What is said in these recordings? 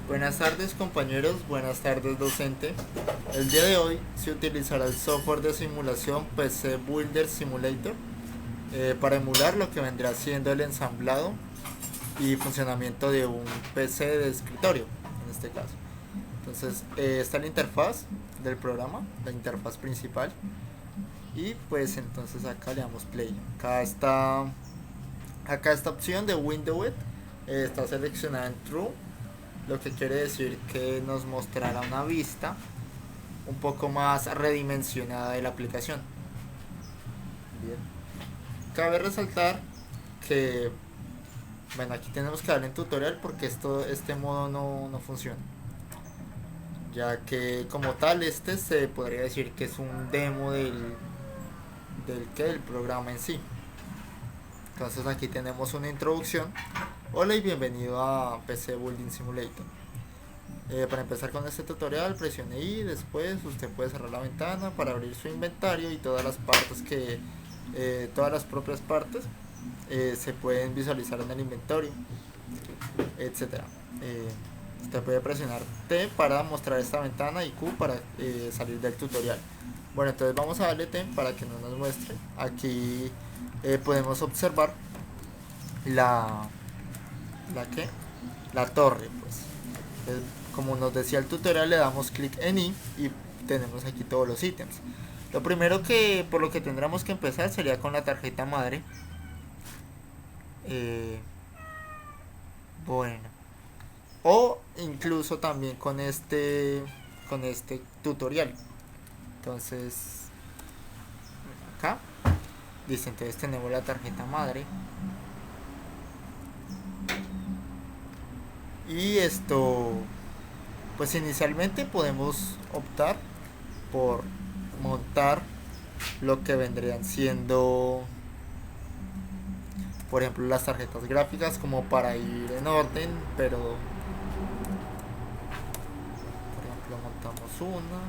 Buenas tardes compañeros, buenas tardes docente. El día de hoy se utilizará el software de simulación PC Builder Simulator para emular lo que vendrá siendo el ensamblado y funcionamiento de un PC de escritorio, en este caso. Entonces está la interfaz del programa, la interfaz principal. Y pues entonces acá le damos play. Acá esta opción de Windows está seleccionada en True, lo que quiere decir que nos mostrará una vista un poco más redimensionada de la aplicación. Bien. Cabe resaltar que, bueno, aquí tenemos que darle en tutorial porque este modo no funciona. Ya que como tal este se podría decir que es un demo del programa en sí. Entonces aquí tenemos una introducción. Hola y bienvenido a PC Building Simulator. Para empezar con este tutorial presione I, después usted puede cerrar la ventana para abrir su inventario y todas las partes todas las propias partes se pueden visualizar en el inventario, etcétera. Usted puede presionar T para mostrar esta ventana y Q para salir del tutorial. Bueno, entonces vamos a darle T para que no nos muestre. Aquí podemos observar la la que la torre, pues. Como nos decía el tutorial, le damos clic en I y tenemos aquí todos los ítems. Lo primero que por lo que tendremos que empezar sería con la tarjeta madre. Eh, bueno, o incluso también con este tutorial. Entonces, acá dice, entonces tenemos la tarjeta madre. Y esto, pues inicialmente podemos optar por montar lo que vendrían siendo, por ejemplo, las tarjetas gráficas, como para ir en orden, pero por ejemplo montamos una,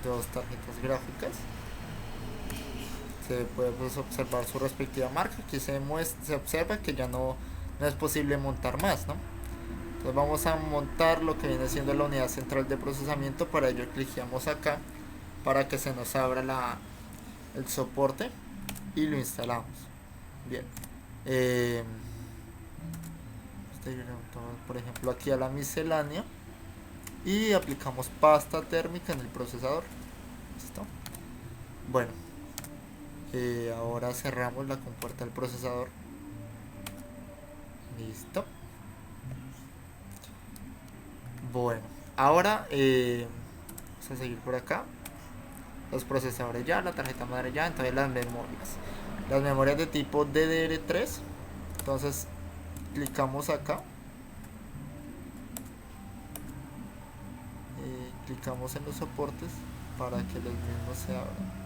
dos tarjetas gráficas. Se puede pues observar su respectiva marca. Aquí se observa que ya no es posible montar más, ¿no? Entonces vamos a montar lo que viene siendo la unidad central de procesamiento. Para ello cliqueamos acá para que se nos abra el soporte y lo instalamos. Bien. Por ejemplo aquí a la miscelánea y aplicamos pasta térmica en el procesador. ¿Listo? Bueno, ahora cerramos la compuerta del procesador. Listo. Bueno, ahora vamos a seguir por acá. Los procesadores ya, la tarjeta madre ya, entonces las memorias. Las memorias de tipo DDR3. Entonces clicamos acá. Clicamos en los soportes para que los mismos se abran.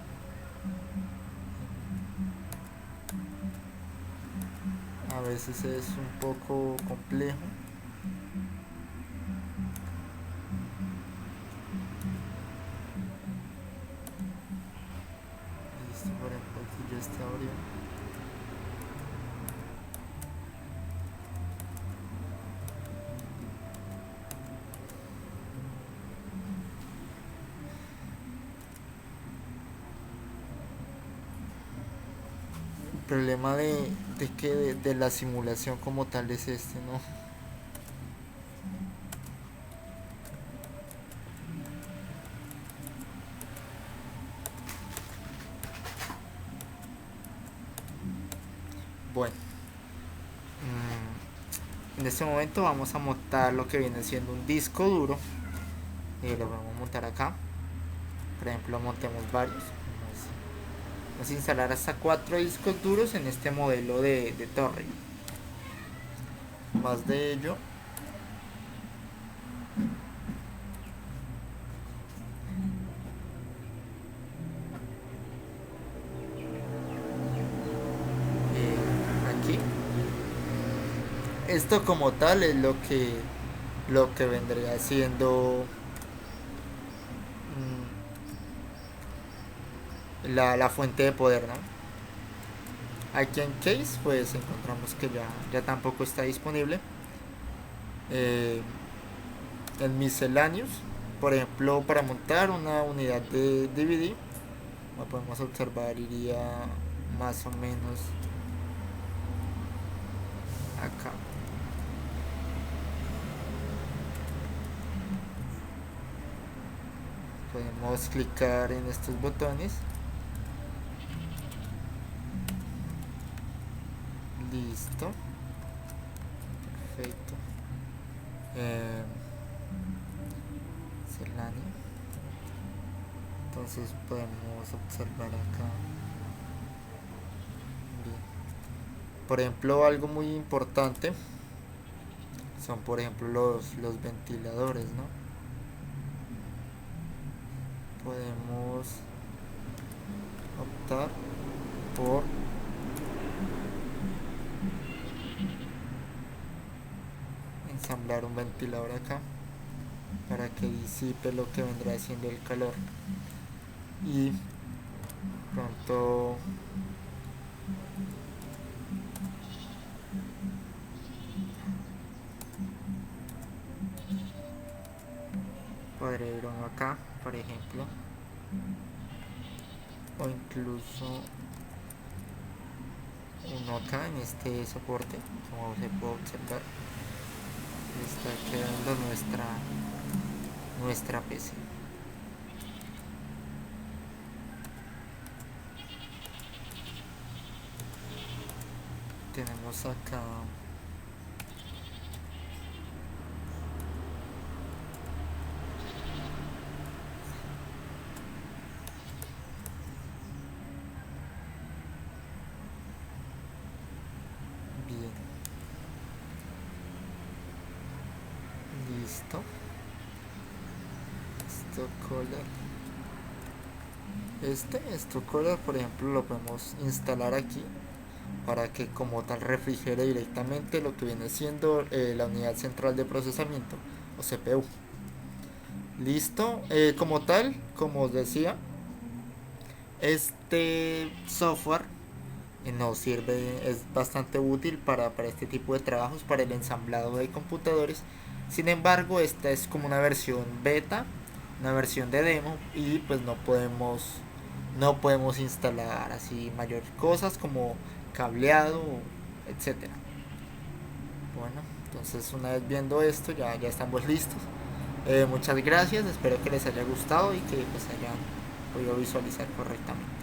A veces es un poco complejo. Listo, por ejemplo aquí ya está abriendo. El problema de la simulación como tal es este, ¿no? Bueno, en este momento vamos a montar lo que viene siendo un disco duro. Lo vamos a montar acá. Por ejemplo, montemos varios. Vamos a instalar hasta 4 discos duros en este modelo de torre. Más de ello, aquí, esto como tal es lo que vendría siendo la fuente de poder, ¿no? Aquí en case pues encontramos que ya tampoco está disponible. en misceláneos, por ejemplo, para montar una unidad de DVD, como podemos observar, iría más o menos acá. Podemos clicar en estos botones. Listo. Perfecto. Misceláneo. Entonces podemos observar acá. Bien. Por ejemplo, algo muy importante son, por ejemplo, los ventiladores, ¿no? Podemos optar por ensamblar un ventilador acá para que disipe lo que vendrá siendo el calor, y pronto podré ir uno acá, por ejemplo, o incluso uno acá en este soporte. Como se puede observar, está quedando nuestra PC. Tenemos acá bien. Listo. Stock Color, por ejemplo, lo podemos instalar aquí para que como tal refrigere directamente lo que viene siendo la unidad central de procesamiento, o CPU. Listo. Como tal, como os decía, este software nos sirve, es bastante útil para este tipo de trabajos, para el ensamblado de computadores. Sin embargo, esta es como una versión beta, una versión de demo, y pues no podemos instalar así mayor cosas como cableado, etcétera. Bueno, entonces una vez viendo esto ya estamos listos. Muchas gracias, espero que les haya gustado y que pues hayan podido visualizar correctamente.